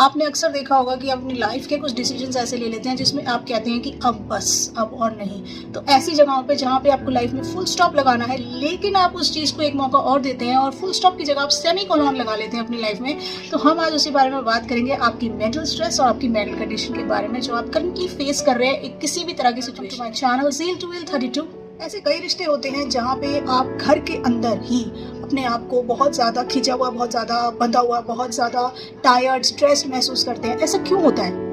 आपने अक्सर देखा होगा कि अपनी लाइफ के कुछ डिसीजंस ऐसे ले लेते हैं जिसमें आप कहते हैं कि अब बस, अब और नहीं। तो ऐसी जगहों पे जहाँ पे आपको लाइफ में फुल स्टॉप लगाना है, लेकिन आप उस चीज़ को एक मौका और देते हैं और फुल स्टॉप की जगह आप सेमी कोलन लगा लेते हैं अपनी लाइफ में। तो हम आज उसी बारे में बात करेंगे, आपकी मेंटल स्ट्रेस और आपकी मेंटल कंडीशन के बारे में जो आप करंटली फेस कर रहे हैं किसी भी तरह की situation. My channel zeal to will 32। ऐसे कई रिश्ते होते हैं जहाँ पे आप घर के अंदर ही अपने आप को बहुत ज़्यादा खिंचा हुआ, बहुत ज़्यादा बंधा हुआ, बहुत ज़्यादा टायर्ड, स्ट्रेस महसूस करते हैं। ऐसा क्यों होता है?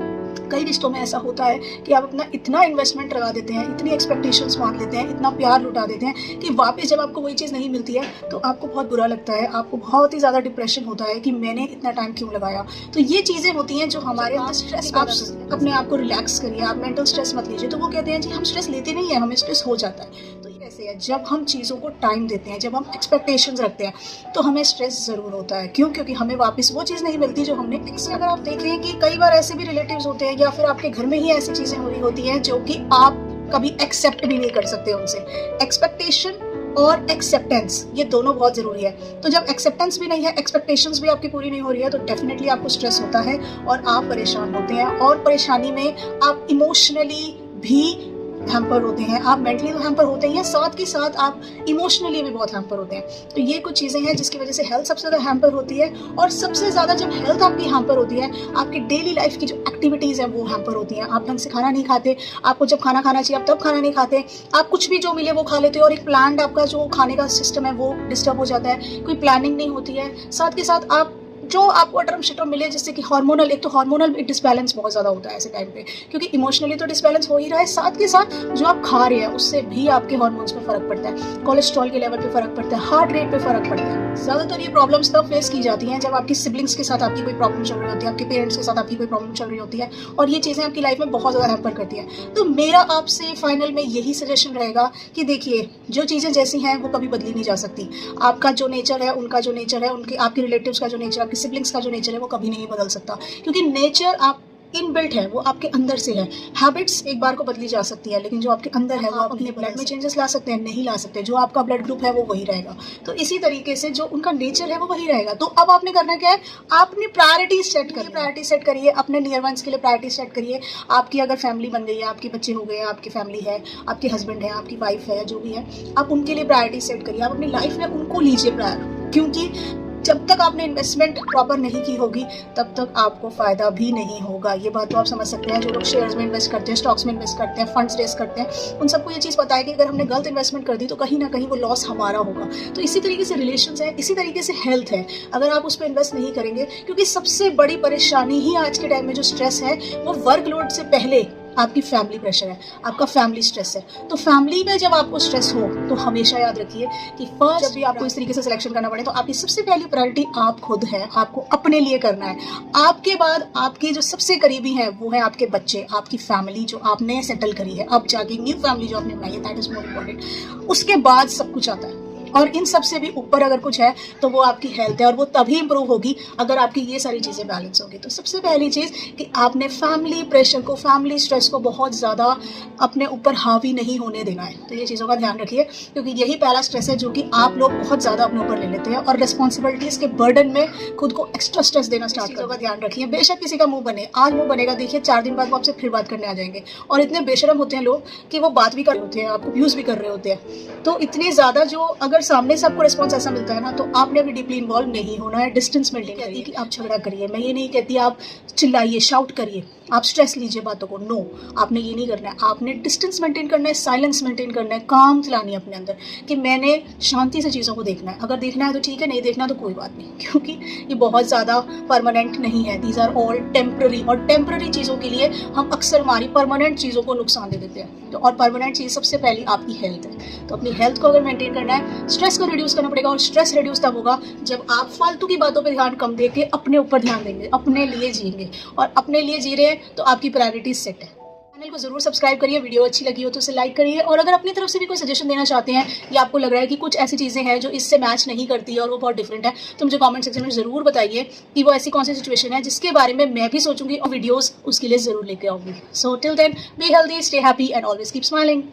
कई रिश्तों में ऐसा होता है कि आप अपना इतना इन्वेस्टमेंट लगा देते हैं, इतनी एक्सपेक्टेशंस मान लेते हैं, इतना प्यार लुटा देते हैं कि वापस जब आपको वही चीज़ नहीं मिलती है तो आपको बहुत बुरा लगता है, आपको बहुत ही ज़्यादा डिप्रेशन होता है कि मैंने इतना टाइम क्यों लगाया। तो ये चीज़ें होती हैं जो हमारे अंदर स्ट्रेस। आप अपने आप को रिलैक्स करिए, आप मेंटल स्ट्रेस मत लीजिए। तो वो कहते हैं जी हम स्ट्रेस लेते नहीं हैं, हमें स्ट्रेस हो जाता है। तो ये ऐसे है, जब हम चीज़ों को टाइम देते हैं, जब हम एक्सपेक्टेशंस रखते हैं तो हमें स्ट्रेस ज़रूर होता है। क्यों? क्योंकि हमें वापस वो चीज़ नहीं मिलती जो हमने। अगर आप देख रहे हैं कि कई बार ऐसे भी रिलेटिव्स होते हैं या फिर आपके घर में ही ऐसी चीज़ें हो रही होती हैं जो कि आप कभी एक्सेप्ट भी नहीं कर सकते उनसे। एक्सपेक्टेशन और एक्सेप्टेंस, ये दोनों बहुत ज़रूरी है। तो जब एक्सेप्टेंस भी नहीं है, एक्सपेक्टेशंस भी आपकी पूरी नहीं हो रही है, तो डेफिनेटली आपको स्ट्रेस होता है और आप परेशान होते हैं। और परेशानी में आप इमोशनली भी हैम्पर होते हैं, आप मेंटली तो हैम्पर होते ही हैं, साथ के साथ आप इमोशनली भी बहुत हैम्पर होते हैं। तो ये कुछ चीज़ें हैं जिसकी वजह से हेल्थ सबसे ज़्यादा हैम्पर होती है। और सबसे ज़्यादा जब हेल्थ आपकी हैम्पर होती है, आपकी डेली लाइफ की जो एक्टिविटीज़ हैं वो हैम्पर होती हैं। आप ढंग से खाना नहीं खाते, आपको जब खाना खाना चाहिए आप तब खाना नहीं खाते, आप कुछ भी जो मिले वो खा लेते हो और एक प्लान्ड आपका जो खाने का सिस्टम है वो डिस्टर्ब हो जाता है, कोई प्लानिंग नहीं होती है। साथ के साथ आप जो आपको अटरम शटरम मिले, जिससे कि हार्मोनल, एक तो हार्मोनल डिसबैलेंस बहुत ज़्यादा होता है ऐसे टाइम पे, क्योंकि इमोशनली तो डिसबैलेंस हो ही रहा है, साथ के साथ जो आप खा रहे हैं उससे भी आपके हार्मोन्स पे फर्क पड़ता है, कोलेस्ट्रॉल के लेवल पे फर्क पड़ता है, हार्ट रेट पे फर्क पड़ता है। ज़्यादातर ये प्रॉब्लम्स तब फेस की जाती हैं जब आपकी सिबलिंग्स के साथ आपकी कोई प्रॉब्लम चल रही होती है, आपके पेरेंट्स के साथ आपकी कोई प्रॉब्लम चल रही होती है, और ये चीज़ें आपकी लाइफ में बहुत ज़्यादा हैम्पर करती है। तो मेरा आपसे फाइनल में यही सजेशन रहेगा कि देखिए, जो चीज़ें जैसी हैं वो कभी बदली नहीं जा सकती। आपका जो नेचर है, उनका जो नेचर है, उनके आपके रिलेटिव्स का जो नेचर, आपके सिबलिंग्स का जो नेचर है वो कभी नहीं बदल सकता, क्योंकि नेचर आप इनबिल्ट है, वो आपके अंदर से है। हैबिट्स एक बार को बदली जा सकती है, लेकिन जो आपके अंदर है वो आप अपने ब्लड में चेंजेस ला सकते हैं, नहीं ला सकते। जो आपका ब्लड ग्रुप है वो वही रहेगा। तो इसी तरीके से जो उनका नेचर है वो वही रहेगा। तो अब आपने करना क्या है, आपने प्रायोरिटी सेट करिए, प्रायोरिटी सेट करिए, अपने नियर वंस के लिए प्रायोरिटी सेट करिए। आपकी अगर फैमिली बन गई है, आपके बच्चे हो गए हैं, आपकी फैमिली है, आपके हस्बैंड है, आपकी वाइफ है, जो भी है, आप उनके लिए प्रायोरिटी सेट करिए। आप अपनी लाइफ में उनको लीजिए प्रायर, क्योंकि जब तक आपने इन्वेस्टमेंट प्रॉपर नहीं की होगी तब तक आपको फ़ायदा भी नहीं होगा। ये बात तो आप समझ सकते हैं। जो लोग शेयर्स में इन्वेस्ट करते हैं, स्टॉक्स में इन्वेस्ट करते हैं, फंड्स रेस करते हैं, उन सबको ये चीज़ पता है कि अगर हमने गलत इन्वेस्टमेंट कर दी तो कहीं ना कहीं वो लॉस हमारा होगा। तो इसी तरीके से रिलेशंस है, इसी तरीके से हेल्थ है। अगर आप उस पर इन्वेस्ट नहीं करेंगे, क्योंकि सबसे बड़ी परेशानी ही आज के टाइम में जो स्ट्रेस है वो वर्कलोड से पहले आपकी फैमिली प्रेशर है, आपका फैमिली स्ट्रेस है। तो फैमिली में जब आपको स्ट्रेस हो तो हमेशा याद रखिए कि फर्स्ट जब भी आपको इस तरीके से सिलेक्शन करना पड़े तो आपकी सबसे पहली प्रायोरिटी आप खुद है, आपको अपने लिए करना है। आपके बाद आपके जो सबसे करीबी हैं वो है आपके बच्चे, आपकी फैमिली जो आपने सेटल करी है, अब जाके न्यू फैमिली जो आपने बनाई है, दैट इज मोर इम्पोर्टेंट। उसके बाद सब कुछ आता है, और इन सब से भी ऊपर अगर कुछ है तो वो आपकी हेल्थ है, और वो तभी इंप्रूव होगी अगर आपकी ये सारी चीज़ें बैलेंस होगी। तो सबसे पहली चीज़ कि आपने फैमिली प्रेशर को, फैमिली स्ट्रेस को बहुत ज़्यादा अपने ऊपर हावी नहीं होने देना है। तो ये चीज़ों का ध्यान रखिए, क्योंकि यही पहला स्ट्रेस है जो कि आप लोग बहुत ज़्यादा अपने ऊपर ले लेते हैं और रिस्पॉन्सिबिलिटीज़ के बर्डन में खुद को एक्स्ट्रा स्ट्रेस देना स्टार्ट करते हैं। का ध्यान रखिए, बेशक किसी का मुंह बने, आज मुंह बनेगा, देखिए 4 दिन बाद वो आपसे फिर बात करने आ जाएंगे, और इतने बेशरम होते हैं लोग कि वो बात भी कर रहे होते हैं, आपको यूज़ भी कर रहे होते हैं। तो इतनी ज़्यादा जो अगर सामने से आपको रिस्पॉन्स ऐसा मिलता है ना, तो आपने भी डीपली इन्वॉल्व नहीं होना है, डिस्टेंस मेंटेन करिए। कि आप झगड़ा करिए, मैं ये नहीं कहती आप चिल्लाइए, शाउट करिए, आप स्ट्रेस लीजिए बातों को, नो, आपने ये नहीं करना है। आपने डिस्टेंस मेंटेन करना है, साइलेंस मेंटेन करना है, काम चलानी है अपने अंदर कि मैंने शांति से चीज़ों को देखना है। अगर देखना है तो ठीक है, नहीं देखना तो कोई बात नहीं, क्योंकि ये बहुत ज़्यादा परमानेंट नहीं है। दीज आर ऑल टेम्प्ररी, और टेम्प्ररी चीज़ों के लिए हम अक्सर हमारी परमानेंट चीज़ों को नुकसान दे देते हैं। तो और परमानेंट चीज़ सबसे पहली आपकी हेल्थ है। तो अपनी हेल्थ को अगर मेंटेन करना है, स्ट्रेस को रिड्यूस करना पड़ेगा, और स्ट्रेस रिड्यूस तब होगा जब आप फालतू की बातों पर ध्यान कम दे के अपने ऊपर ध्यान देंगे, अपने लिए जिएंगे। और अपने लिए जी रहे हैं तो आपकी प्रायोरिटीज सेट है। चैनल को जरूर सब्सक्राइब करिए, वीडियो अच्छी लगी हो तो उसे लाइक करिए, और अगर अपनी तरफ से भी कोई सजेशन देना चाहते हैं या आपको लग रहा है कि कुछ ऐसी चीज़ें हैं जो इससे मैच नहीं करती और वो बहुत डिफरेंट है, तो मुझे कमेंट सेक्शन में ज़रूर बताइए कि वो ऐसी कौन सी सिचुएशन है जिसके बारे में मैं भी सोचूंगी और वीडियोज़ उसके लिए ज़रूर लेके आऊँगी। So till then, be healthy, stay happy and always keep smiling.